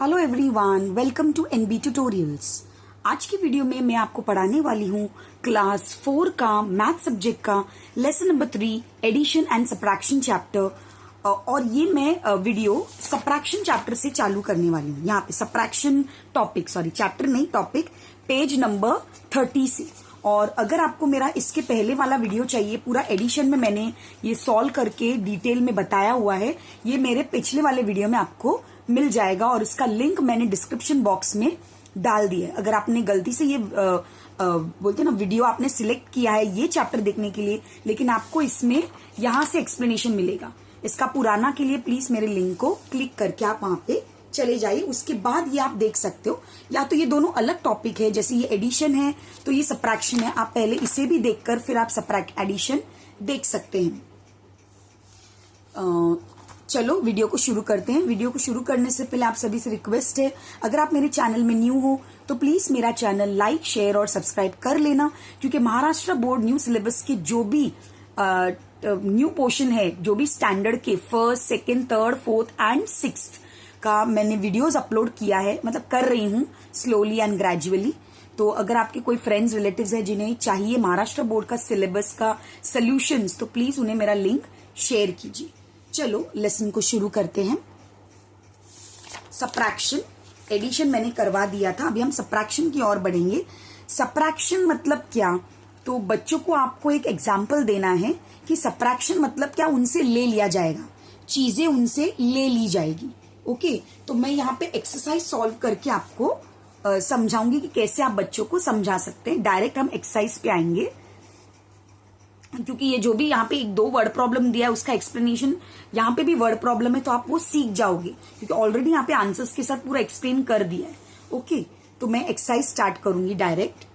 Hello everyone, welcome to NB tutorials. आज की video में मैं आपको पढ़ाने वाली हूँ क्लास 4 का मैथ सब्जेक्ट का lesson number 3 addition and subtraction chapter. और ये मैं वीडियो सब्ट्रैक्शन चैप्टर से चालू करने वाली हूँ। यहाँ पे सब्ट्रैक्शन टॉपिक, सॉरी चैप्टर नहीं टॉपिक, पेज नंबर 30 से। और अगर आपको मेरा इसके पहले वाला वीडियो चाहिए, पूरा एडिशन में मैंने ये सॉल्व करके डिटेल में बताया हुआ है, ये मेरे पिछले वाले वीडियो में आपको मिल जाएगा और इसका लिंक मैंने डिस्क्रिप्शन बॉक्स में डाल दिया है। अगर आपने गलती से ये बोलते ना वीडियो आपने सिलेक्ट किया है ये चैप्टर देखने के लिए, लेकिन आपको इसमें यहां से एक्सप्लेनेशन मिलेगा इसका पुराना के लिए, प्लीज मेरे लिंक को क्लिक करके आप वहां पे चले जाइए। उसके बाद ये आप देख सकते हो, या तो ये दोनों अलग टॉपिक है, जैसे ये एडिशन है तो ये सब्ट्रैक्शन है, आप पहले इसे भी देखकर फिर आप सब्ट्रैक्ट एडिशन देख सकते हैं। चलो वीडियो को शुरू करते हैं। वीडियो को शुरू करने से पहले आप सभी से रिक्वेस्ट है, अगर आप मेरे चैनल में न्यू हो तो प्लीज मेरा चैनल लाइक, शेयर और सब्सक्राइब कर लेना, क्योंकि महाराष्ट्र बोर्ड न्यू सिलेबस के जो भी न्यू पोर्शन है, जो भी स्टैंडर्ड के first, second, third, fourth and sixth का मैंने वीडियोस अपलोड किया है, मतलब कर रही हूँ स्लोली एंड ग्रेजुअली। तो अगर आपके कोई फ्रेंड्स, रिलेटिव्स हैं जिन्हें चाहिए महाराष्ट्र बोर्ड का सिलेबस का सॉल्यूशंस, तो प्लीज उन्हें मेरा लिंक शेयर कीजिए। चलो लेसन को शुरू करते हैं। सब्ट्रैक्शन, एडिशन मैंने करवा दिया था, अभी हम सब्ट्रैक्शन की ओर बढ़ेंगे। सब्ट्रैक्शन मतलब क्या, तो बच्चों को आपको एक एग्जाम्पल देना है कि सब्ट्रैक्शन मतलब क्या, उनसे ले लिया जाएगा, चीजें उनसे ले ली जाएगी। ओके, तो मैं यहाँ पे एक्सरसाइज सॉल्व करके आपको समझाऊंगी कि कैसे आप बच्चों को समझा सकते हैं। डायरेक्ट हम एक्सरसाइज पे आएंगे, क्योंकि ये जो भी यहाँ पे एक दो वर्ड प्रॉब्लम दिया है उसका एक्सप्लेनेशन, यहाँ पे भी वर्ड प्रॉब्लम है तो आप वो सीख जाओगे, क्योंकि ऑलरेडी यहाँ पे आंसर्स के साथ पूरा एक्सप्लेन कर दिया है। ओके, तो मैं एक्सरसाइज स्टार्ट करूंगी डायरेक्ट।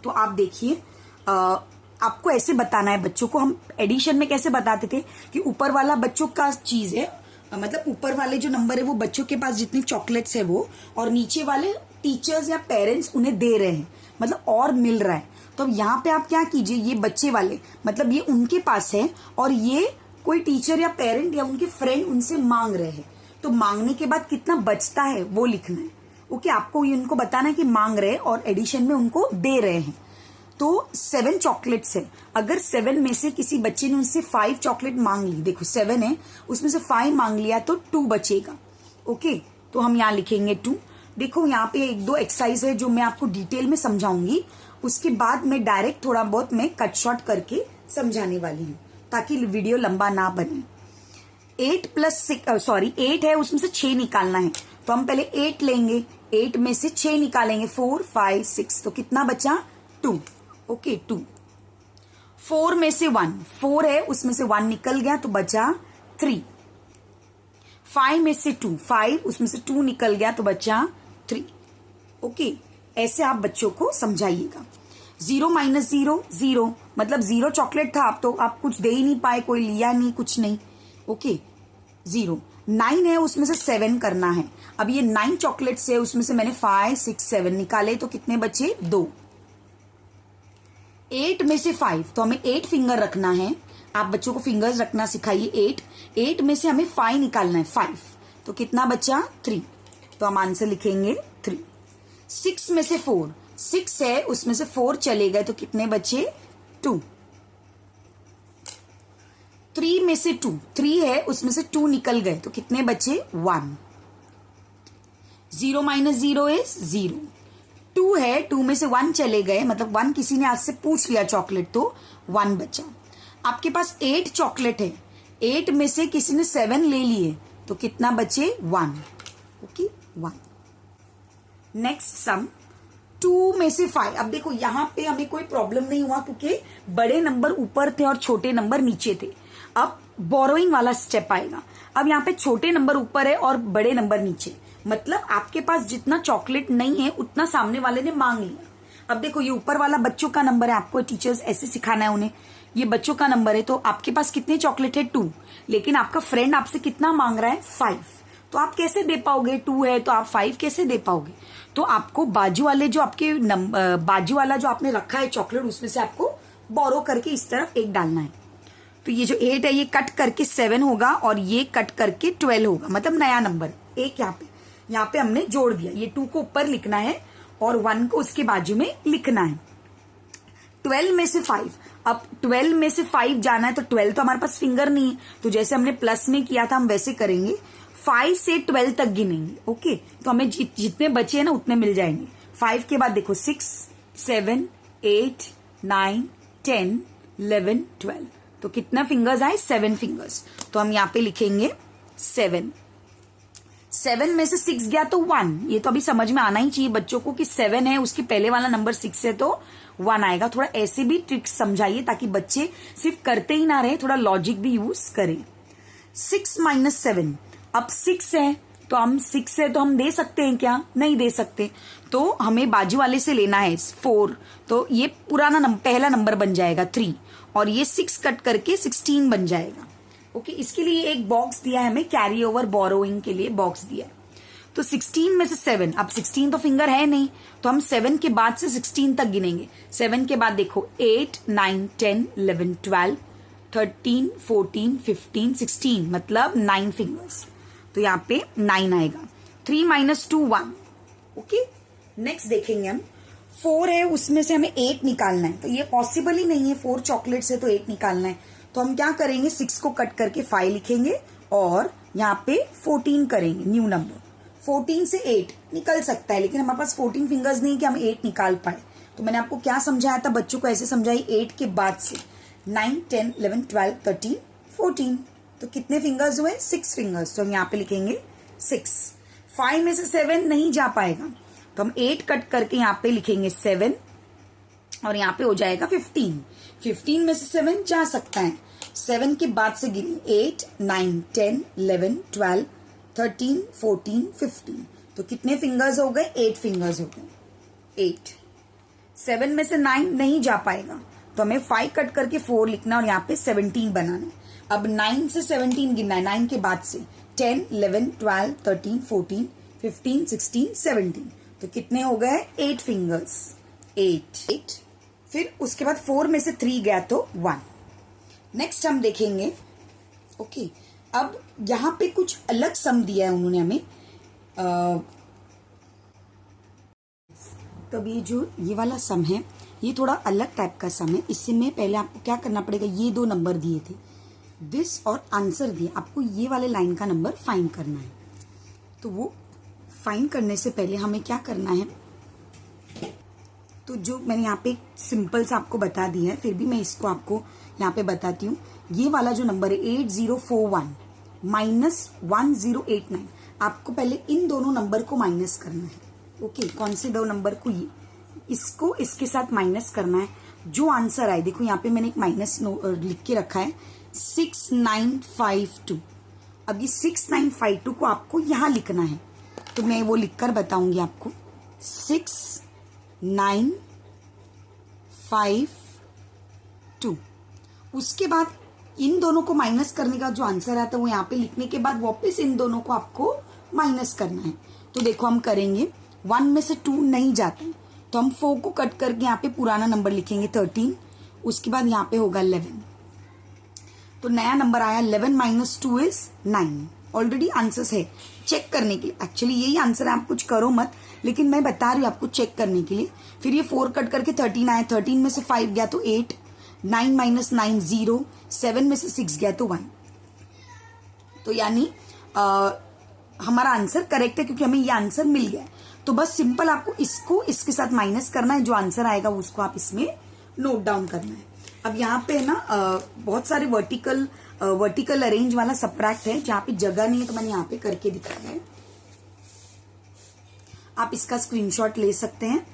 तो आप देखिए, आपको ऐसे बताना है बच्चों को। हम एडिशन में कैसे बताते थे कि ऊपर वाला बच्चों का चीज है, मतलब ऊपर वाले जो नंबर है वो बच्चों के पास जितनी चॉकलेट्स है वो, और नीचे वाले टीचर्स या पेरेंट्स उन्हें दे रहे हैं, मतलब और मिल रहा है। तो अब यहाँ पे आप क्या कीजिए, ये बच्चे वाले मतलब ये उनके पास है और ये कोई टीचर या पेरेंट या उनके फ्रेंड उनसे मांग रहे हैं, तो मांगने के बाद कितना बचता है वो लिखना है। ओके, आपको ये उनको बताना है कि मांग रहे हैं और एडिशन में उनको दे रहे हैं। तो 7 चॉकलेट्स है, अगर 7 में से किसी बच्चे ने उनसे 5 चॉकलेट मांग ली, देखो 7 है उसमें से 5 मांग लिया तो 2 बचेगा। ओके, तो हम यहाँ लिखेंगे 2। देखो यहाँ पे एक दो एक्सरसाइज है जो मैं आपको डिटेल में समझाऊंगी, उसके बाद मैं डायरेक्ट थोड़ा बहुत मैं कट शॉर्ट करके समझाने वाली हूँ ताकि वीडियो लंबा ना बने। 8 है, उसमें से 6 निकालना है, तो हम पहले 8 लेंगे, 8 में से 6 निकालेंगे, 4, 5, 6, तो कितना बचा 2। ओके, 2। 4 में से 1, 4 है उसमें से 1 निकल गया तो बचा 3। 5 में से 2, 5 उसमें से 2 निकल गया तो बचा 3। ओके, ऐसे आप बच्चों को समझाइएगा। 0 - 0 0, मतलब 0 चॉकलेट था, आप तो आप कुछ दे ही नहीं पाए, कोई लिया नहीं, कुछ नहीं। ओके, 0। 9 है उसमें से 7 करना है, अब ये 9 चॉकलेट्स है उसमें से मैंने 5, 6, 7 निकाले तो कितने बचे 2। 8 में से 5, तो हमें 8 फिंगर रखना है, आप बच्चों को फिंगर्स रखना सिखाइए। 8 में से हमें 5 निकालना है, 5, तो कितना बचा 3, तो हम आंसर लिखेंगे 3। 6 में से 4, 6 है उसमें से 4 चले गए तो कितने बचे 2। 3 में से 2, 3 है उसमें से 2 निकल गए तो कितने बचे 1। 0 - 0 इज 0। 2 है, 2 में से 1 चले गए, मतलब 1 किसी ने आपसे पूछ लिया चॉकलेट तो 1 बचा। आपके पास 8 चॉकलेट है, 8 में से किसी ने 7 ले लिए तो कितना बचे 1। ओके, 1। नेक्स्ट सम, 2 में से 5। अब देखो यहाँ पे हमें कोई प्रॉब्लम नहीं हुआ क्योंकि बड़े नंबर ऊपर थे और छोटे नंबर नीचे थे। अब बोरोइंग वाला स्टेप आएगा। अब यहाँ पे छोटे नंबर ऊपर है और बड़े नंबर नीचे, मतलब आपके पास जितना चॉकलेट नहीं है उतना सामने वाले ने मांग लिया। अब देखो ये ऊपर वाला बच्चों का नंबर है, आपको टीचर्स ऐसे सिखाना है उन्हें, ये बच्चों का नंबर है, तो आपके पास कितने चॉकलेट है 2, लेकिन आपका फ्रेंड आपसे कितना मांग रहा है 5, तो आप कैसे दे पाओगे, 2 है तो आप 5 कैसे दे पाओगे। तो आपको बाजू वाले जो आपके बाजू वाला जो आपने रखा है चॉकलेट, उसमें से आपको बोरो करके इस तरफ 1 डालना है। तो ये जो 8 है ये कट करके 7 होगा और ये कट करके 12 होगा, मतलब नया नंबर 1 यहाँ पे यहाँ पे हमने जोड़ दिया, ये 2 को ऊपर लिखना है और 1 को उसके बाजू में लिखना है। 12 में से 5, अब 12 में से 5 जाना है तो 12 तो हमारे पास फिंगर नहीं है, तो जैसे हमने प्लस में किया था हम वैसे करेंगे, 5 से 12 तक गिनेंगे। ओके, तो हमें जितने बचे हैं ना उतने मिल जाएंगे। 5 के बाद देखो 6, 7, 8, 9, 10, 11, 12, तो कितना फिंगर्स आए? 7 फिंगर्स। तो हम यहाँ पे लिखेंगे 7। 7 में से 6 गया तो 1, ये तो अभी समझ में आना ही चाहिए बच्चों को कि 7 है, उसके पहले वाला नंबर 6 है तो 1 आएगा। थोड़ा ऐसे भी ट्रिक्स समझाइए ताकि बच्चे सिर्फ करते ही ना रहे, थोड़ा लॉजिक भी यूज करें। 6 माइनस 7, अब 6 है तो हम 6 है तो हम दे सकते हैं क्या? नहीं दे सकते, तो हमें बाजू वाले से लेना है 4, तो ये पुराना नंबर, पहला नंबर बन जाएगा 3, और ये 6 कट करके 16 बन जाएगा। ओके, इसके लिए एक बॉक्स दिया है हमें, कैरी ओवर बोरोइंग के लिए बॉक्स दिया है। तो 16 में से 7, अब 16 तो फिंगर है नहीं, तो हम 7 के बाद से 16 तक गिनेंगे। 7 के बाद देखो 8, 9, 10, 11, 12, 13, 14, 15, 16, मतलब 9 फिंगर्स, तो यहाँ पे 9 आएगा। 3 माइनस 2 1। ओके, नेक्स्ट देखेंगे हम 4 है, उसमें से हमें 8 निकालना है, तो ये पॉसिबल ही नहीं है, 4 चॉकलेट से तो 8 निकालना है, तो हम क्या करेंगे, 6 को कट करके 5 लिखेंगे और यहाँ पे 14 करेंगे, न्यू नंबर। 14 से 8 निकल सकता है, लेकिन हमारे पास 14 फिंगर्स नहीं कि हम 8 निकाल पाए, तो मैंने आपको क्या समझाया था, बच्चों को ऐसे समझाई 8 के बाद से 9, 10, 11, 12, 13, 14, तो कितने फिंगर्स हुए? 6 फिंगर्स, तो हम यहाँ पे लिखेंगे 6। 5 में से 7 नहीं जा पाएगा, तो हम 8 कट करके यहाँ पे लिखेंगे 7 और यहाँ पे हो जाएगा 15। 15 में से 7 जा सकता है, 7 के बाद से गिने 8, 9, 10, 11, 12, 13, 14, 15, तो कितने फिंगर्स हो गए? 8 फिंगर्स हो गए। 8। 7 में से 9 नहीं जा पाएगा, तो हमें 5 कट करके 4 लिखना और यहाँ पे 17 बनाना है। अब 9 से 17 गिनना है, 9 के बाद से 10, 11, 12, 13, 14, 15, 16, 17, तो कितने हो गए? 8 फिंगर्स। 8। फिर उसके बाद 4 में से 3 गया तो 1। नेक्स्ट हम देखेंगे, ओके, अब यहां पे कुछ अलग सम दिया है उन्होंने हमें। तब ये वाला सम है, ये थोड़ा अलग टाइप का सम है। इससे में पहले आपको क्या करना पड़ेगा, ये 2 नंबर दिए थे, दिस और आंसर दिए, आपको ये वाले लाइन का नंबर फाइंड करना है। तो वो फाइंड करने से पहले हमें क्या करना है, तो जो मैंने यहाँ पे सिंपल सा आपको बता दिया है, फिर भी मैं इसको आपको यहाँ पे बताती हूँ। ये वाला जो नंबर है 8041 माइनस 1089, आपको पहले इन दोनों नंबर को माइनस करना है। ओके, कौन से 2 नंबर को? ये, इसको इसके साथ माइनस करना है। जो आंसर आए, देखो यहाँ पे मैंने एक माइनस लिख के रखा है 6952। अब ये 6952 को आपको यहाँ लिखना है, तो मैं वो लिखकर बताऊंगी आपको। 6952, उसके बाद इन दोनों को माइनस करने का जो आंसर आता है वो यहाँ पे लिखने के बाद वापस इन दोनों को आपको माइनस करना है। तो देखो हम करेंगे, 1 में से 2 नहीं जाते, तो हम 4 को कट करके यहाँ पे पुराना नंबर लिखेंगे 13, उसके बाद यहाँ पे होगा 11, तो नया नंबर आया 11 माइनस 2 इज 9। ऑलरेडी आंसर्स है चेक करने के लिए, एक्चुअली यही आंसर है, आप कुछ करो मत, लेकिन मैं बता रही हूँ आपको चेक करने के लिए। फिर ये 4 कट करके 13 आया, 13 में से 5 गया तो 8, 9 माइनस 9 0, 7 में से 6 गया तो 1, तो यानी हमारा आंसर करेक्ट है क्योंकि हमें ये आंसर मिल गया है। तो बस सिंपल आपको इसको इसके साथ माइनस करना है, जो आंसर आएगा उसको आप इसमें नोट डाउन करना है। अब यहाँ पे ना बहुत सारे वर्टिकल अरेंज वाला सबट्रैक्ट है, जहाँ पे जगह नहीं है तो मैंने यहाँ पे करके दिखाया है, आप इसका स्क्रीनशॉट ले सकते हैं।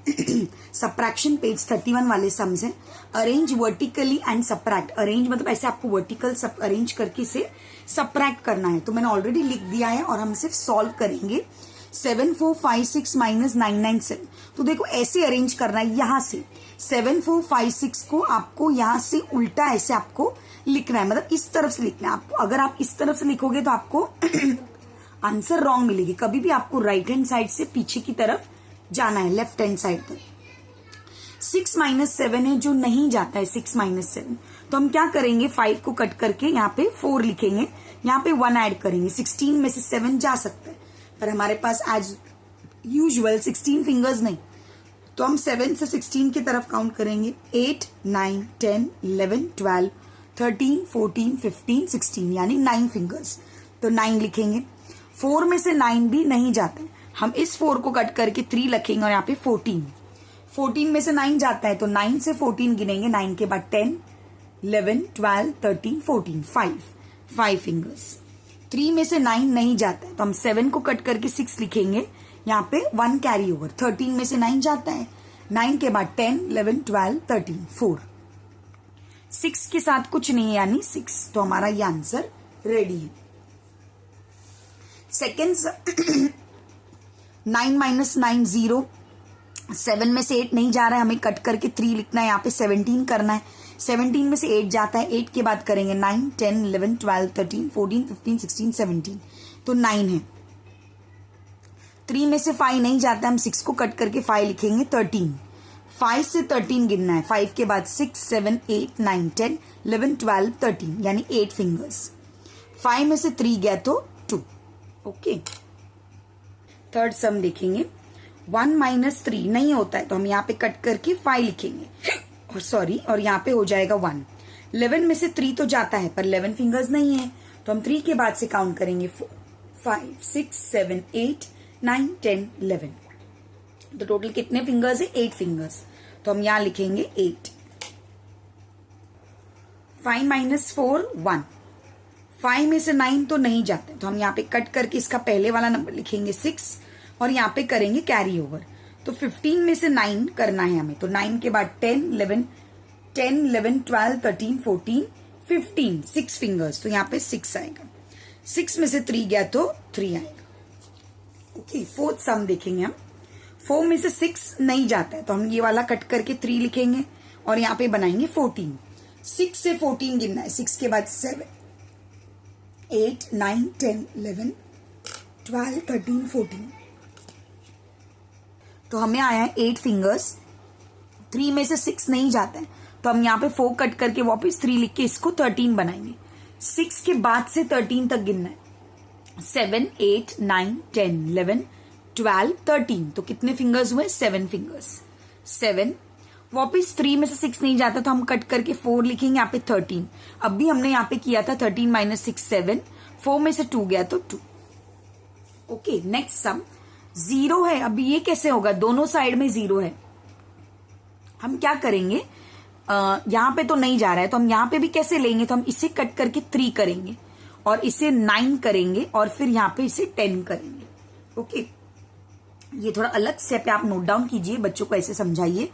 सबट्रैक्शन पेज 31 वाले सम्स हैं। Arrange vertically and subtract, arrange मतलब ऐसे आपको वर्टिकल सब अरेंज करके इसे सबट्रैक्ट करना है, तो मैंने ऑलरेडी लिख दिया है और हम सिर्फ सॉल्व करेंगे। 7456 माइनस 997, तो देखो ऐसे अरेंज करना है, यहां से 7456 को आपको यहां से उल्टा ऐसे आपको लिखना है, मतलब इस तरफ से लिखना है आपको। अगर आप इस तरफ से लिखोगे तो आपको आंसर रॉन्ग मिलेगी, कभी भी आपको राइट हैंड साइड से पीछे की तरफ जाना है, लेफ्ट हैंड साइड तक। 6 माइनस 7 है जो नहीं जाता है, 6 माइनस 7, तो हम क्या करेंगे, 5 को कट करके यहाँ पे 4 लिखेंगे, यहाँ पे 1 ऐड करेंगे, 16 में से 7 जा सकता है, पर हमारे पास एज यूजुअल 16 फिंगर्स नहीं, तो हम 7 से 16 की तरफ काउंट करेंगे। 8, 9, 10, 11, 12, 13, 14, 15, 16 यानी 9 फिंगर्स, तो 9 लिखेंगे। 4 में से 9 भी नहीं जाते, हम इस 4 को कट करके 3 लिखेंगे और यहाँ पे 14 में से 9 जाता है तो 9 से 14 गिनेंगे, 9 के बाद 10, 11, 12, 13, 14, 5 फिंगर्स। 3 में से 9 नहीं जाता है तो हम 7 को कट करके 6 लिखेंगे, यहाँ पे 1 कैरी ओवर। 13 में से 9 जाता है, 9 के बाद 10, 11, 12, 13, 4। 6 के साथ कुछ नहीं है यानी 6, तो हमारा ये आंसर रेडी है। सेकेंड 9 माइनस 9 0, 7 में से 8 नहीं जा रहा है, हमें कट करके 3 लिखना है, यहाँ पे 17 करना है। 17 में से 8 जाता है, 8 के बाद करेंगे 9, 10, 11, 12, 13, 14, 15, 16, 17, तो 9 है। 3 में से 5 नहीं जाता, हम 6 को कट करके 5 लिखेंगे, 13। 5 से 13 गिनना है, 5 के बाद 6, 7, 8, 9, 10, 11, 12, 13 यानी 8 फिंगर्स। 5 में से 3 गया तो 2। ओके, थर्ड सम देखेंगे। 1 माइनस 3 नहीं होता है तो हम यहाँ पे कट करके 5 लिखेंगे और यहाँ पे हो जाएगा 1। 11 में से 3 तो जाता है पर 11 फिंगर्स नहीं है, तो हम 3 के बाद से काउंट करेंगे 5, 6, 7, 8, 9, 10, 11। तो टोटल कितने फिंगर्स है? 8 फिंगर्स, तो हम यहां लिखेंगे 8। 5 माइनस 4 1। 5 में से 9 तो नहीं जाते, तो हम यहाँ पे कट करके इसका पहले वाला नंबर लिखेंगे 6 और यहाँ पे करेंगे कैरी ओवर। तो 15 में से 9 करना है हमें, तो 9 के बाद 10, 11, 12, 13, 14, 15, 6 फिंगर्स, तो यहाँ पे 6 आएगा। 6 में से 3 गया तो 3 आएगा। ओके, फोर्थ सम देखेंगे हम। 4 में से 6 नहीं जाता है तो हम ये वाला कट करके 3 लिखेंगे और यहाँ पे बनाएंगे 14। 6 से 14 गिनना है, 6 के बाद 7, 8, 9, 10, 11, 12, 13, 14, तो हमें आया है 8 फिंगर्स। 3 में से 6 नहीं जाता है तो हम यहाँ पे 4 कट करके वापस 3 लिख के इसको 13 बनाएंगे। 6 के बाद से 13 तक गिनना है, 7, 8, 9, 10, 11, 12, 13, तो कितने फिंगर्स हुए? 7 फिंगर्स। 7 वापस 3 में से 6 नहीं जाता तो हम कट करके 4 लिखेंगे, यहाँ पे 13। अब भी हमने यहाँ पे किया था 13 माइनस 6 7, 4 में से 2 गया तो 2। ओके, नेक्स्ट सम 0 है। अब ये कैसे होगा? दोनों साइड में 0 है, हम क्या करेंगे? यहाँ पे तो नहीं जा रहा है तो हम यहाँ पे भी कैसे लेंगे? तो हम इसे कट करके 3 करेंगे और इसे 9 करेंगे और फिर यहाँ पे इसे 10 करेंगे। ओके, ये थोड़ा अलग स्टेप है, आप नोट डाउन कीजिए, बच्चों को ऐसे समझाइए।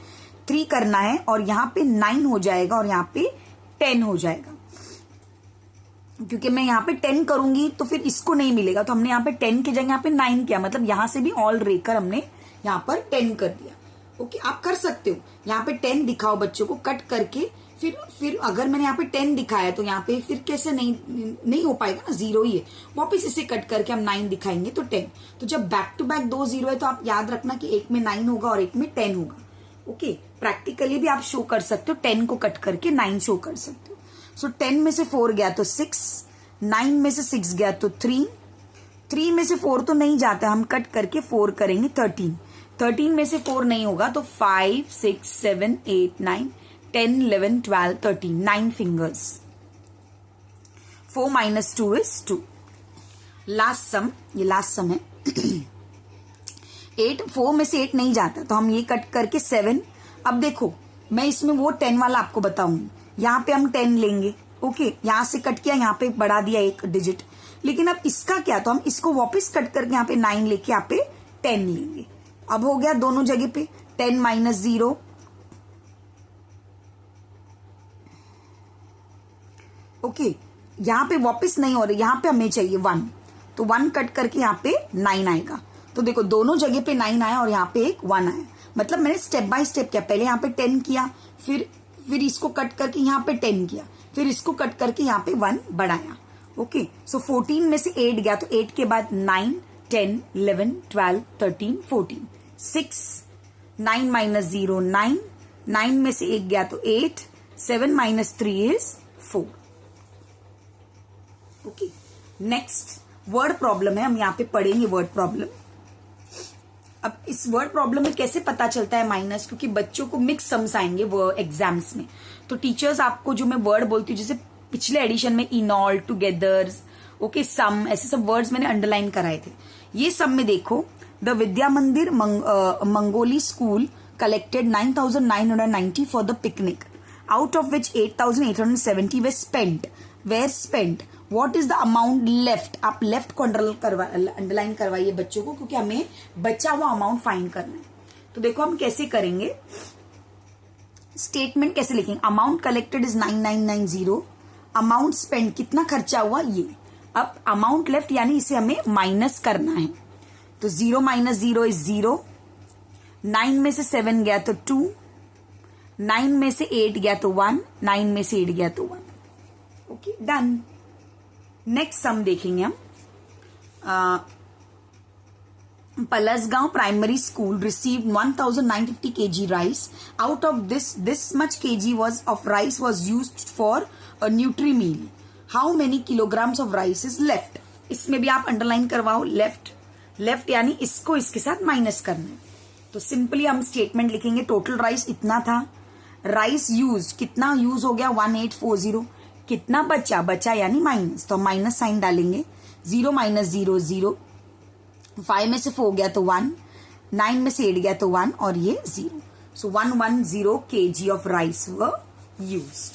3 करना है और यहाँ पे 9 हो जाएगा और यहाँ पे 10 हो जाएगा, क्योंकि मैं यहाँ पे 10 करूंगी तो फिर इसको नहीं मिलेगा, तो हमने यहाँ पे 10 की जगह यहाँ पे 9 किया, मतलब यहाँ से भी ऑल रेकर हमने यहाँ पर 10 कर दिया। ओके, आप कर सकते हो, यहाँ पे 10 दिखाओ बच्चों को कट करके, फिर अगर मैंने यहाँ पे 10 दिखाया तो यहाँ पे फिर कैसे नहीं हो पाएगा ना, 0 ही है। वापस इसे कट करके हम 9 दिखाएंगे तो 10। तो जब बैक टू बैक 2 0 है तो आप याद रखना कि एक में 9 होगा और एक में 10 होगा। ओके, प्रैक्टिकली भी आप शो कर सकते हो, 10 को कट करके 9 शो कर सकते हो। सो 10 में से 4 गया तो 6, 9 में से 6 गया तो 3, 3 में से 4 तो नहीं जाता, हम कट करके 4 करेंगे 13, 13 में से 4 नहीं होगा तो 5, 6, 7, 8, 9, 10, 11, 12, 13, 9 फिंगर्स। 4 minus 2 is 2। लास्ट सम, ये लास्ट सम है। 8, 4 में से 8 नहीं जाता तो हम ये कट करके 7। अब देखो, मैं इसमें वो 10 वाला आपको बताऊंगी, यहाँ पे हम 10 लेंगे। ओके, यहां से कट किया, यहाँ पे बढ़ा दिया एक डिजिट, लेकिन अब इसका क्या? तो हम इसको वापस कट करके यहाँ पे 9 लेके यहाँ पे 10 लेंगे। अब हो गया दोनों जगह पे 10 माइनस 0, ओके, यहाँ पे वापस नहीं हो रहा, यहाँ पे हमें चाहिए 1, तो 1 कट करके यहाँ पे 9 आएगा। तो देखो दोनों जगह पे 9 आया और यहाँ पे एक 1 आया, मतलब मैंने स्टेप बाय स्टेप किया। पहले यहाँ पे 10 किया, फिर इसको कट करके यहाँ पे 10 किया, फिर इसको कट करके यहाँ पे 1 बढ़ाया। ओके, सो 14 में से 8 गया तो 8 के बाद 9, 10, 11, 12, 13, 14, 6, 9 माइनस 0 9, 9 में से 1 गया तो 8, 7 minus 3 is 4। Okay, next word problem है, हम यहाँ पे पढ़ेंगे वर्ड प्रॉब्लम। अब इस वर्ड प्रॉब्लम में कैसे पता चलता है माइनस, क्योंकि बच्चों को मिक्स सम्स आएंगे वो एग्जाम्स में, तो टीचर्स आपको जो मैं वर्ड बोलती हूँ, जैसे पिछले एडिशन में इनऑल, टुगेदर, ओके, सम, ऐसे सब वर्ड्स मैंने अंडरलाइन कराए थे। ये सब में देखो, द विद्या मंदिर Mangoli school collected 9,990 for the picnic, out of which 8,870 were spent. What is the amount left? आप लेफ्ट को अंडरलाइन करवाइए बच्चों को, क्योंकि हमें बचा हुआ अमाउंट फाइंड करना है। तो देखो हम कैसे करेंगे, स्टेटमेंट कैसे लिखेंगे। Amount collected is 9,990, amount spend कितना खर्चा हुआ ये। अब अमाउंट लेफ्ट यानी इसे हमें माइनस करना है, तो 0 - 0 इज 0, 9 में से 7 गया तो 2, 9 में से 8 गया तो 1, 9 में से 8 गया तो 1। Okay, done. नेक्स्ट सम देखेंगे हम। Palasgaon primary school received 1,950 kg rice, out of this much kg of rice was used for a nutri meal, how many kilograms of rice is left. इसमें भी आप अंडरलाइन करवाओ, लेफ्ट यानी इसको इसके साथ माइनस करना है। तो सिंपली हम स्टेटमेंट लिखेंगे, टोटल राइस इतना था, राइस यूज कितना यूज हो गया 1840, कितना बचा यानी माइनस, तो माइनस साइन डालेंगे, 0 - 0 0, 5 में से 4 गया तो 1, 9 में से 8 गया तो 1 और ये 0, सो 110 kg of rice were used.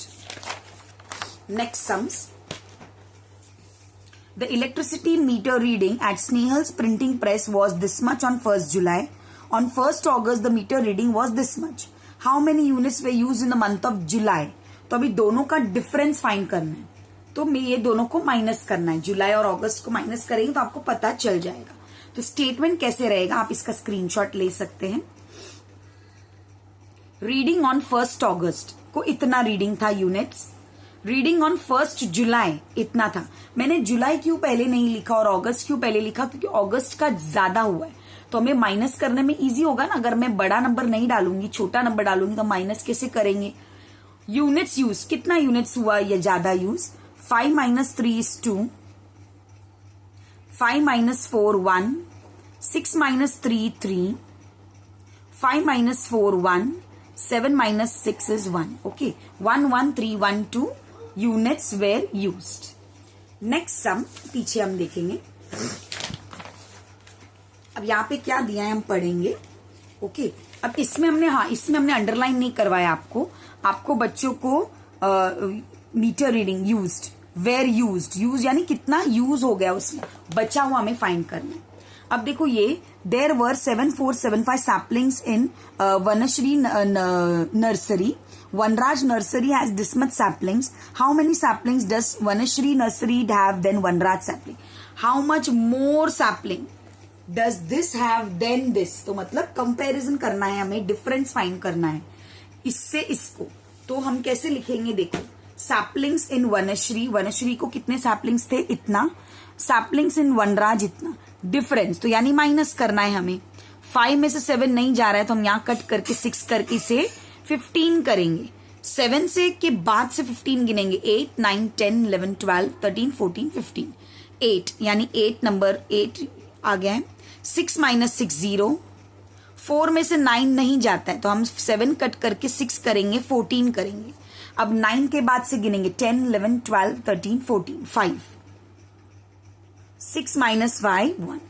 Next sums, the electricity meter reading at Snehal's printing press was this much on 1st July. On 1st August, the meter reading was this much. How many units were used in the month of July? तो अभी दोनों का difference find करना है, तो मैं ये दोनों को माइनस करना है, जुलाई और अगस्त को माइनस करेंगे तो आपको पता चल जाएगा। तो स्टेटमेंट कैसे रहेगा, आप इसका स्क्रीनशॉट ले सकते हैं। रीडिंग ऑन 1st August को इतना रीडिंग था यूनिट्स, रीडिंग ऑन 1st जुलाई इतना था। मैंने जुलाई क्यों पहले नहीं लिखा और अगस्त क्यों पहले लिखा, क्योंकि अगस्त का ज्यादा हुआ है, तो हमें माइनस करने में इजी होगा ना। अगर मैं बड़ा नंबर नहीं डालूंगी, छोटा नंबर डालूंगी, तो माइनस कैसे करेंगे। यूनिट्स यूज, कितना यूनिट्स हुआ या ज्यादा use, 5 - 3 is 2, 5 - 4 1, 6 - 3 3, 5 - 4 1, 7 - 6 is 1. Okay, 1 1 3 1 2 units were used. Next sum पीछे हम देखेंगे। अब यहाँ पे क्या दिया है हम पढ़ेंगे। ओके, अब इसमें हमने अंडरलाइन नहीं करवाया आपको बच्चों को meter reading used, where use यानी कितना यूज हो गया, उसमें बचा हुआ हमें फाइंड करना है। अब देखो ये there were 7475 saplings in Vanshri nursery, Vanraj nursery has this much saplings. How many saplings does Vanashri nursery have than Vanraj sapling? How much more sapling does this have than this? तो मतलब comparison करना है हमें, difference find करना है इससे इसको। तो हम कैसे लिखेंगे, देखो सैपलिंग्स इन वनश्री को कितने सैपलिंग्स थे, इतना, सैपलिंग्स इन वनराज इतना, डिफरेंस तो यानी माइनस करना है हमें। 5 में से 7 नहीं जा रहा है तो हम यहाँ कट करके 6 करके इसे 15 करेंगे, 7 से के बाद से 15 गिनेंगे, 8 9 10 11 12 13 14 15, 8 यानी 8 नंबर 8 आ गया है। 6 - 6 0, 4 में से 9 नहीं जाता है तो हम 7 कट करके 6 करेंगे, 14 करेंगे। अब 9 के बाद से गिनेंगे 10 11 12 13 14 5, 6 - 5 1,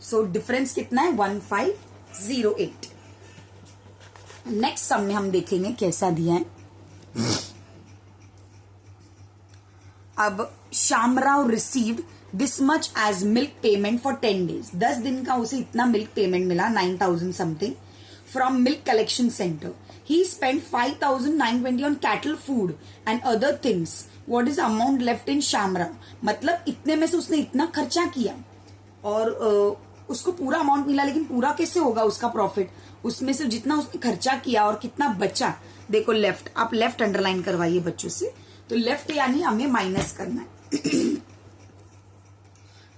सो डिफरेंस कितना है 1508। नेक्स्ट सम में हम देखेंगे कैसा दिया है। अब Shyamrao received this much as milk payment for 10 days, 10 दिन का उसे इतना मिल्क पेमेंट मिला, 9,000 something from milk collection centre. He spend 5,920 on cattle food and other things, what is amount left in Shyamrao. मतलब इतने में से उसने इतना खर्चा किया और उसको पूरा अमाउंट मिला, लेकिन पूरा कैसे होगा उसका प्रॉफिट, उसमें से जितना उसने खर्चा किया और कितना बचा। देखो लेफ्ट, आप लेफ्ट अंडरलाइन करवाइए बच्चों से, तो लेफ्ट यानी हमें माइनस करना है।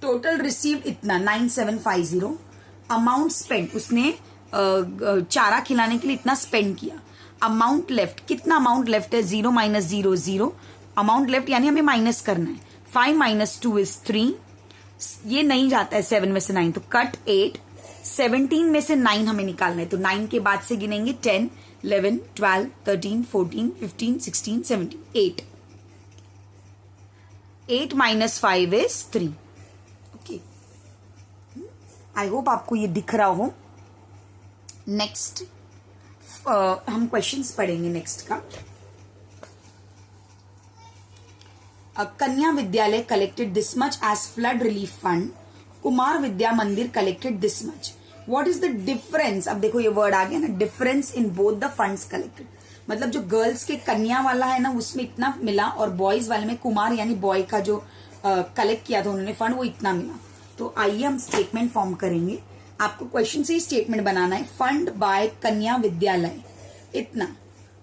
टोटल रिसीव्ड इतना 9750, अमाउंट स्पेंड उसने चारा खिलाने के लिए इतना स्पेंड किया। अमाउंट लेफ्ट, कितना अमाउंट लेफ्ट है, 0 - 0 0, अमाउंट लेफ्ट यानी हमें माइनस करना है। 5 - 2 is 3, ये नहीं जाता है 7 में से 9, तो कट 8। 17 में से 9 हमें निकालना है, तो 9 के बाद से गिनेंगे 10, 11, 12, 13, 14, 15, 16, 17, 8। 8 minus 5 is 3। Okay, I hope आपको ये दिख रहा हो। नेक्स्ट हम क्वेश्चंस पढ़ेंगे नेक्स्ट का। Kanya Vidyalaya collected this much as flood relief fund, Kumar Vidya Mandir collected this much. What is the difference? अब देखो ये वर्ड आ गया ना, difference in both the funds collected. मतलब जो गर्ल्स के कन्या वाला है ना उसमें इतना मिला, और बॉयज वाले में कुमार यानी बॉय का जो कलेक्ट किया था उन्होंने फंड, वो इतना मिला। तो आइए हम स्टेटमेंट फॉर्म करेंगे। आपको क्वेश्चन से ही स्टेटमेंट बनाना है। फंड बाय कन्या विद्यालय इतना,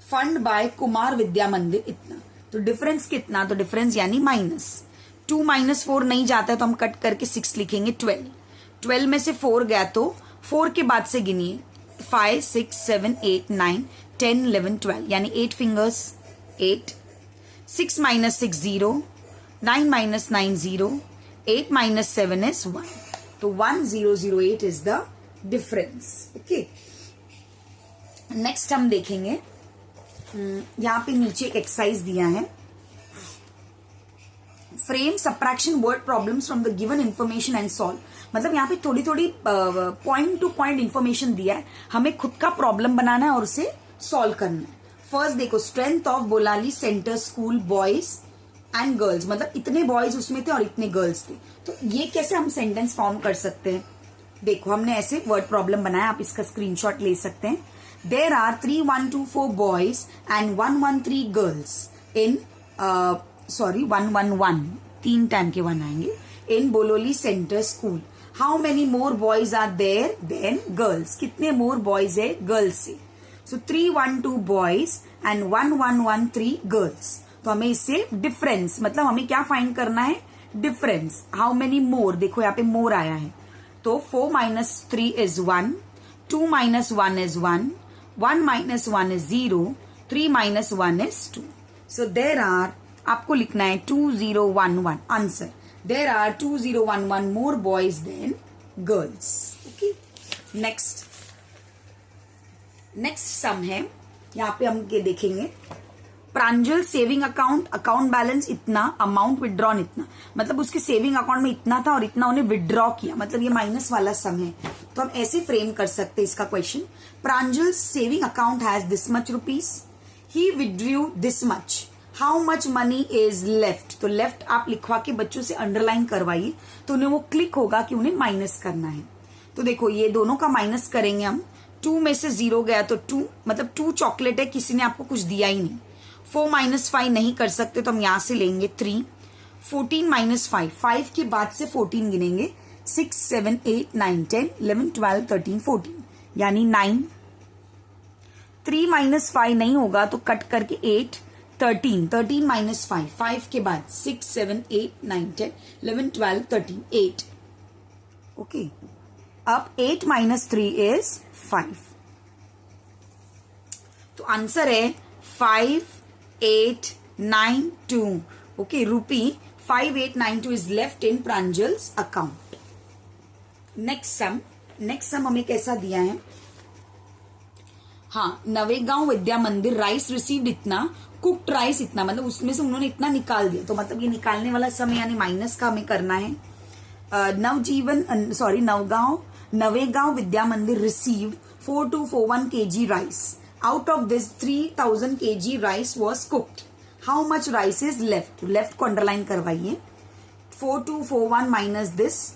फंड बाय कुमार विद्या मंदिर इतना। तो डिफरेंस कितना? तो डिफरेंस यानी माइनस। 2 माइनस 4 नहीं जाता है तो हम कट करके 6 लिखेंगे। 12, 12 में से 4 गया तो 4 के बाद से गिनिए 5, 6, 7, 8, 9, 10, 11, 12 यानी 8 fingers 8। 6 minus 6 0, 9 minus 9 0, 8 minus 7 is 1। तो 1008 is the difference. Okay, next हम देखेंगे, यहां पे नीचे एक एक्सरसाइज दिया है। Frame subtraction word problems from the given information and solve. मतलब यहाँ पे थोड़ी थोड़ी पॉइंट टू पॉइंट इंफॉर्मेशन दिया है, हमें खुद का प्रॉब्लम बनाना है और उसे सॉल्व करना है। फर्स्ट देखो, strength of Bolali centre school boys and girls, मतलब इतने बॉयज उसमें थे और इतने गर्ल्स थे। तो ये कैसे हम सेंटेंस फॉर्म कर सकते हैं? देखो हमने ऐसे वर्ड प्रॉब्लम बनाया, आप इसका स्क्रीनशॉट ले सकते हैं। There are 3124 boys and 113 girls in 111, 3 time के 1 आएंगे, in Bololi centre school. How many more boys are there than girls? कितने मोर बॉयज है गर्ल्स से? So 312 boys and 1113 girls. तो हमें इससे डिफरेंस, मतलब हमें क्या फाइंड करना है? डिफरेंस। हाउ मेनी मोर, देखो यहाँ पे मोर आया है, तो 4 minus 3 is 1, 2 minus 1 is 1, 1 minus 1 is 0, 3 minus 1 is 2। So there are, आपको लिखना है 2011 answer. There are 2011 more boys than girls. Okay, next sum है, यहाँ पे हम ये देखेंगे। Pranjal saving account, account balance इतना, अमाउंट विड्रॉन इतना। मतलब उसके सेविंग अकाउंट में इतना था और इतना उन्हें विड्रॉ किया, मतलब ये माइनस वाला सम है। तो हम ऐसे फ्रेम कर सकते हैं इसका question. Pranjal saving account has this much rupees, he withdrew this much, how much money is left. तो लेफ्ट आप लिखवा के बच्चों से अंडरलाइन करवाइए, तो उन्हें वो क्लिक होगा कि उन्हें माइनस करना है। तो देखो ये दोनों का माइनस करेंगे हम। 2 में से 0 गया तो 2, मतलब 2 चॉकलेट है, किसी ने आपको कुछ दिया ही नहीं। 4 माइनस 5 नहीं कर सकते तो हम यहां से लेंगे 3। 14 माइनस 5, 5 के बाद से 14 गिनेंगे, 6, 7, 8, 9, 10, 11, 12, 13, 14 यानी 9। 3 माइनस 5 नहीं होगा तो कट करके 8, 13, 13 माइनस 5, 5 के बाद 6, 7, 8, 9, 10, 11, 12, 13, 8। ओके, अब 8 माइनस 3 इज 5। तो आंसर है 5892। Okay, rupee 5892 is left in Pranjal's account. Next sum हमें कैसा दिया है? हाँ, नवेगांव विद्या मंदिर राइस रिसीव्ड इतना, कुक्ड राइस इतना, मतलब उसमें से उन्होंने इतना निकाल दिया। तो मतलब ये निकालने वाला समय यानी माइनस का हमें करना है। नवेगांव विद्या मंदिर received 4241 kg rice, out of this 3000 kg rice was cooked. How much rice is left? Left को अंडरलाइन करवाइए। 4241 माइनस दिस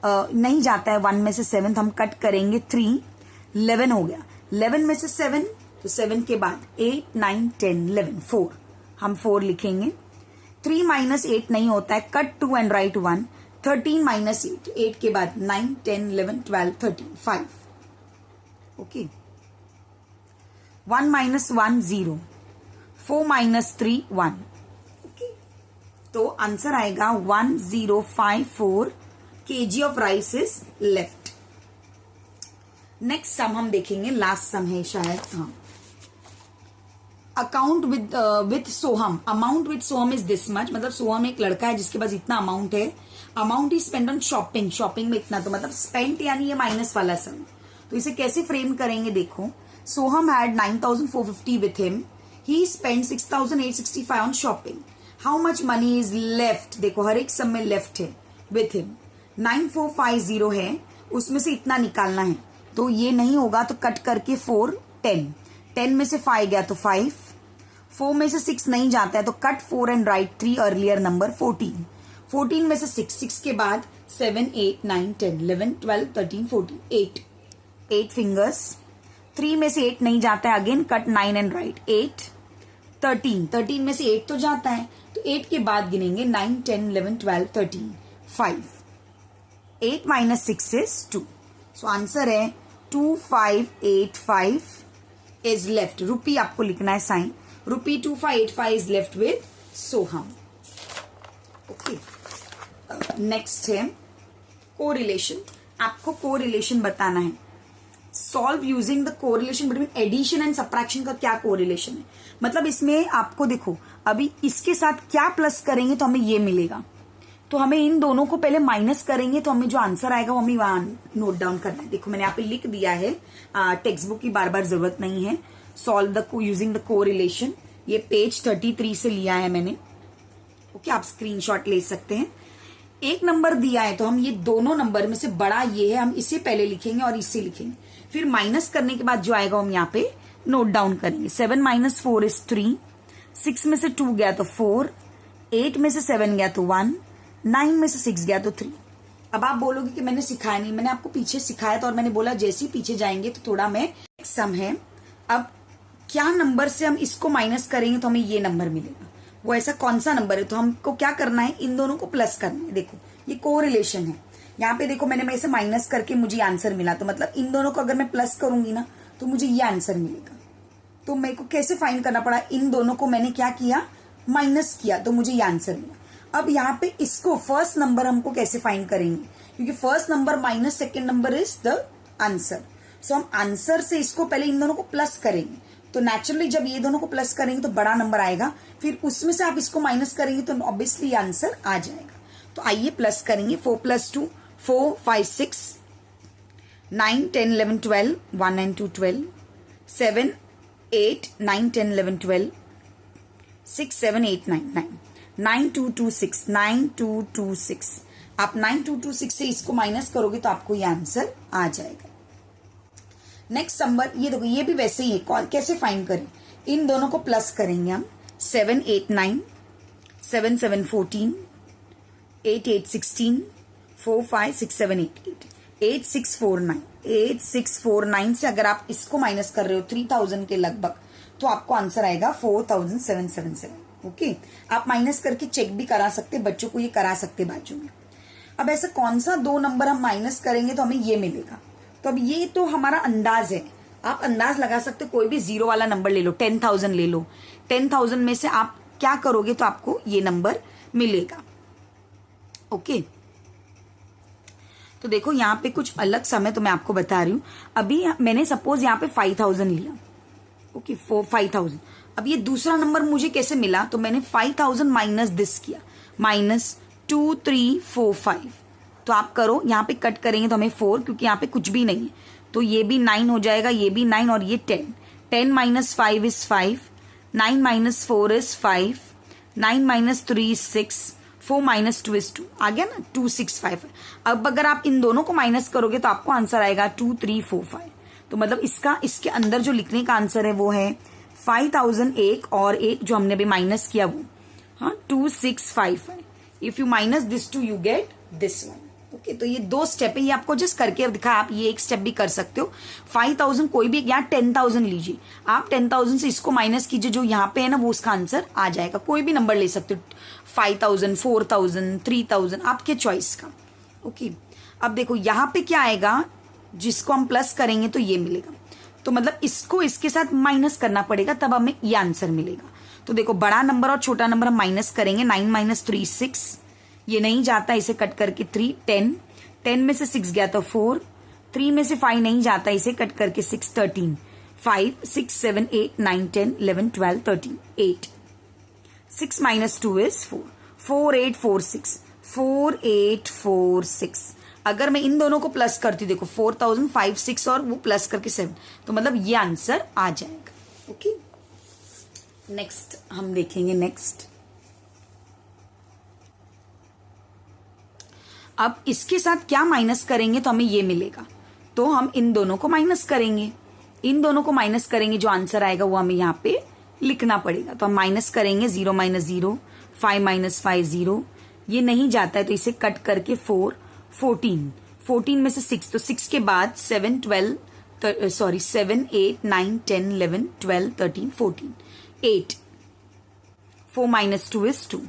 नहीं जाता है, 1 में से 7 हम कट करेंगे 3, 11 हो गया। 11 में से 7 तो 7 के बाद 8, 9, 10, 11, 4 हम 4 लिखेंगे। 3 माइनस 8 नहीं होता है, कट 2 एंड राइट 1। 13 माइनस 8, 8 के बाद 9, 10, 11, 12, 13, 5। Okay, 1 minus 1 0, 4 minus 3 1। ओके, तो आंसर आएगा 1054 kg of rice is left. Next sum हम देखेंगे, लास्ट सम है शायद। हाँ, account with Soham, amount with Soham is this much, मतलब सोहम एक लड़का है जिसके पास इतना अमाउंट है, amount is spend on shopping, shopping में इतना, तो मतलब स्पेंट यानी ये माइनस वाला सम। तो इसे कैसे फ्रेम करेंगे, देखो Soham had 9450 with him, he spend 6865 on shopping, how much money is left, देखो हर एक सम में लेफ्ट है विथ हिम, 9450 है, उसमें से इतना निकालना है, तो ये नहीं होगा तो कट करके 4 10, 10 में से 5 गया तो 5, 4 में से 6 नहीं जाता है तो cut 4 and right 3 earlier number 14, 14 में से 6, 6 के बाद 7 8 9 10 11 12 13 14 8, 8 फिंगर्स, 3 में से 8 नहीं जाता है, अगेन कट 9 एंड राइट 8, 13, 13 में से 8 तो जाता है, तो 8 के बाद गिनेंगे 9 10 11 12 13 5, 8 माइनस 6 इज 2, सो आंसर है 2585 इज लेफ्ट, रुपी आपको लिखना है sign, rupee 2585 is left with Soham. Okay, next है कोरिलेशन, आपको कोरिलेशन बताना है, solve using the correlation between addition and subtraction का क्या कोरिलेशन है, मतलब इसमें आपको देखो अभी इसके साथ क्या प्लस करेंगे तो हमें ये मिलेगा, तो हमें इन दोनों को पहले माइनस करेंगे तो हमें जो आंसर आएगा वो हमें वहां नोट डाउन करना है। देखो मैंने यहाँ पे लिख दिया है, टेक्स्ट बुक की बार बार जरूरत नहीं है, solve the using the correlation, ये पेज 33 से लिया है मैंने। ओके, आप स्क्रीनशॉट ले सकते हैं। एक नंबर दिया है तो हम ये दोनों नंबर में से बड़ा ये है, हम इसे पहले लिखेंगे और इससे लिखेंगे, फिर माइनस करने के बाद जो आएगा हम यहाँ पे नोट डाउन करेंगे। 7 माइनस 4 इज 3, 6 में से 2 गया तो 4, 8 में से 7 गया तो 1, 9 में से 6 गया तो 3। अब आप बोलोगे कि मैंने सिखाया नहीं, मैंने आपको पीछे सिखाया था और मैंने बोला जैसे ही पीछे जाएंगे तो थोड़ा मैं सम है। अब क्या नंबर से हम इसको माइनस करेंगे तो हमें ये नंबर मिलेगा, वो ऐसा कौन सा नंबर है, तो हमको क्या करना है, इन दोनों को प्लस करना है। देखो ये कोरिलेशन है, यहाँ पे देखो मैंने इसे माइनस करके मुझे आंसर मिला, तो मतलब इन दोनों को अगर मैं प्लस करूंगी ना तो मुझे ये आंसर मिलेगा। तो मेरे को कैसे फाइंड करना पड़ा, इन दोनों को मैंने क्या किया, माइनस किया, तो मुझे ये आंसर मिला। अब यहाँ पे इसको फर्स्ट नंबर हमको कैसे फाइंड करेंगे, क्योंकि first number minus second number is the answer, so हम आंसर से इसको पहले इन दोनों को प्लस करेंगे, तो नेचुरली जब ये दोनों को प्लस करेंगे तो बड़ा नंबर आएगा, फिर उसमें से आप इसको माइनस करेंगे तो ऑब्वियसली आंसर आ जाएगा। तो आइए प्लस करेंगे, 4 + 2 4 5 6 9 10 11 12 1 and 2 12 7 8 9 10 11 12 6 7 8 9 9 9 2 2 6 9 2 2 6, आप 9 2 2 6 से इसको माइनस करोगे तो आपको ये आंसर आ जाएगा। नेक्स्ट नंबर ये देखो, ये भी वैसे ही है, कैसे फाइंड करें, इन दोनों को प्लस करेंगे हम, 7 8 9 7 7 14 8 8 16 4 5 6 7 8 8 8 6 4 9 8 6 4 9 से अगर आप इसको माइनस कर रहे हो 3000 के लगभग, तो आपको आंसर आएगा 4777। ओके, आप माइनस करके चेक भी करा सकते, बच्चों को ये करा सकते बाजू में। अब ऐसा कौन सा दो नंबर हम माइनस करेंगे तो हमें ये मिलेगा, तो अब ये तो हमारा अंदाज है, आप अंदाज लगा सकते, कोई भी 0 वाला नंबर ले लो, 10,000 ले लो, 10,000 में से आप क्या करोगे तो आपको ये नंबर मिलेगा। ओके, तो देखो यहाँ पे कुछ अलग समय तो मैं आपको बता रही हूं। अभी मैंने सपोज यहाँ पे 5,000 लिया, ओके 5,000। अब ये दूसरा नंबर मुझे कैसे मिला, तो मैंने 5,000 माइनस दिस किया, -2 3 4 5, तो आप करो, यहाँ पे कट करेंगे तो हमें 4, क्योंकि यहाँ पे कुछ भी नहीं है, तो ये भी 9 हो जाएगा, ये भी 9 और ये 10। 10 - 5 इज 5, 9 - 4 इज 5, 9 - 3 इज 6, 4 - 2 इज 2, आ गया ना 2 6 5। अब अगर आप इन दोनों को माइनस करोगे तो आपको आंसर आएगा 2 3 4 5। तो मतलब इसके अंदर जो लिखने का आंसर है वो है 5,001 और एक जो हमने भी माइनस किया वो, हाँ 2 6 5 5। If you minus this 2 you get this 1। Okay, तो ये 2 स्टेप है, ये आपको जस्ट करके दिखा, आप ये एक स्टेप भी कर सकते हो। 5,000 कोई भी, यहाँ 10,000 लीजिए, आप 10,000 से इसको माइनस कीजिए, जो यहाँ पे है ना वो उसका आंसर आ जाएगा। कोई भी नंबर ले सकते हो, 5,000 4,000 3,000 आपके चॉइस का। ओके, अब देखो यहाँ पे क्या आएगा, जिसको हम प्लस करेंगे तो ये मिलेगा, तो मतलब इसको इसके साथ माइनस करना पड़ेगा, तब हमें ये आंसर मिलेगा। तो देखो बड़ा नंबर और छोटा नंबर हम माइनस करेंगे, 9 - 3 6, ये नहीं जाता, इसे कट करके 3 10, 10 में से 6 गया तो 4, 3 में से 5 नहीं जाता, इसे कट करके 6 13, 5, 6, 7, 8, 9, 10, 11, 12, 13, 8. 6 minus 2 is 4. 4, 8, 4, 6. 4, 8, 4, 6. अगर मैं इन दोनों को प्लस करती हूँ, देखो 4000, 5, 6 और वो प्लस करके 7, तो मतलब ये आंसर आ जाएगा। ओके, नेक्स्ट हम देखेंगे। नेक्स्ट, अब इसके साथ क्या माइनस करेंगे तो हमें ये मिलेगा, तो हम इन दोनों को माइनस करेंगे। इन दोनों को माइनस करेंगे, जो आंसर आएगा वो हमें यहाँ पे लिखना पड़ेगा। तो हम माइनस करेंगे, 0 माइनस 0, 5 माइनस 5 0, ये नहीं जाता है तो इसे कट करके 4, 14, 14 में से 6, तो 6 के बाद 7, 8, 9, 10, 11, 12, 13, 14, 8, 4 माइनस 2 इज 2,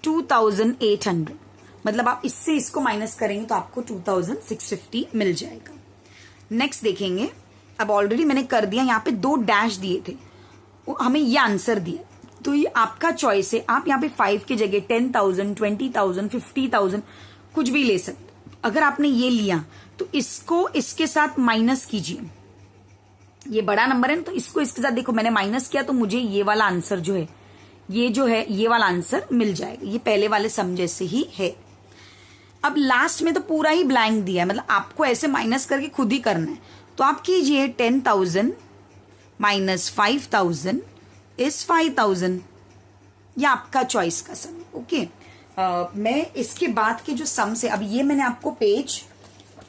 2800। मतलब आप इससे इसको माइनस करेंगे तो आपको 2650 मिल जाएगा। नेक्स्ट देखेंगे, अब ऑलरेडी मैंने कर दिया, यहाँ पे 2 डैश दिए थे, हमें ये आंसर दिया, तो ये आपका चॉइस है। आप यहाँ पे 5 की जगह 10,000, 20,000, 50,000 कुछ भी ले सकते। अगर आपने ये लिया तो इसको इसके साथ माइनस कीजिए, ये बड़ा नंबर है ना, तो इसको इसके साथ देखो मैंने माइनस किया तो मुझे ये वाला आंसर जो है, ये वाला आंसर मिल जाएगा। ये पहले वाले सम जैसे ही है। अब लास्ट में तो पूरा ही ब्लैंक दिया है, मतलब आपको ऐसे माइनस करके खुद ही करना है। तो आप कीजिए 10,000 माइनस 5,000 इज 5,000। ये आपका चॉइस का सम। ओके, मैं इसके बाद के जो सम से, अब ये मैंने आपको पेज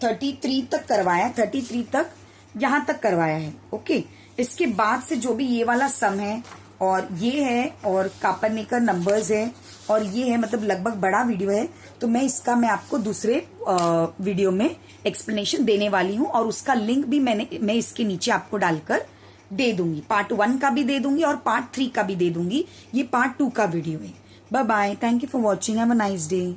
33 तक करवाया, 33 तक यहां तक करवाया है। ओके, इसके बाद से जो भी ये वाला सम है और ये है और कापरनेकर नंबर्स है और ये है, मतलब लगभग बड़ा वीडियो है, तो मैं आपको दूसरे वीडियो में एक्सप्लेनेशन देने वाली हूं और उसका लिंक भी मैं इसके नीचे आपको डालकर दे दूंगी। पार्ट 1 का भी दे दूंगी और पार्ट 3 का भी दे दूंगी। ये पार्ट 2 का वीडियो है। Bye bye, thank you for watching, have a nice day.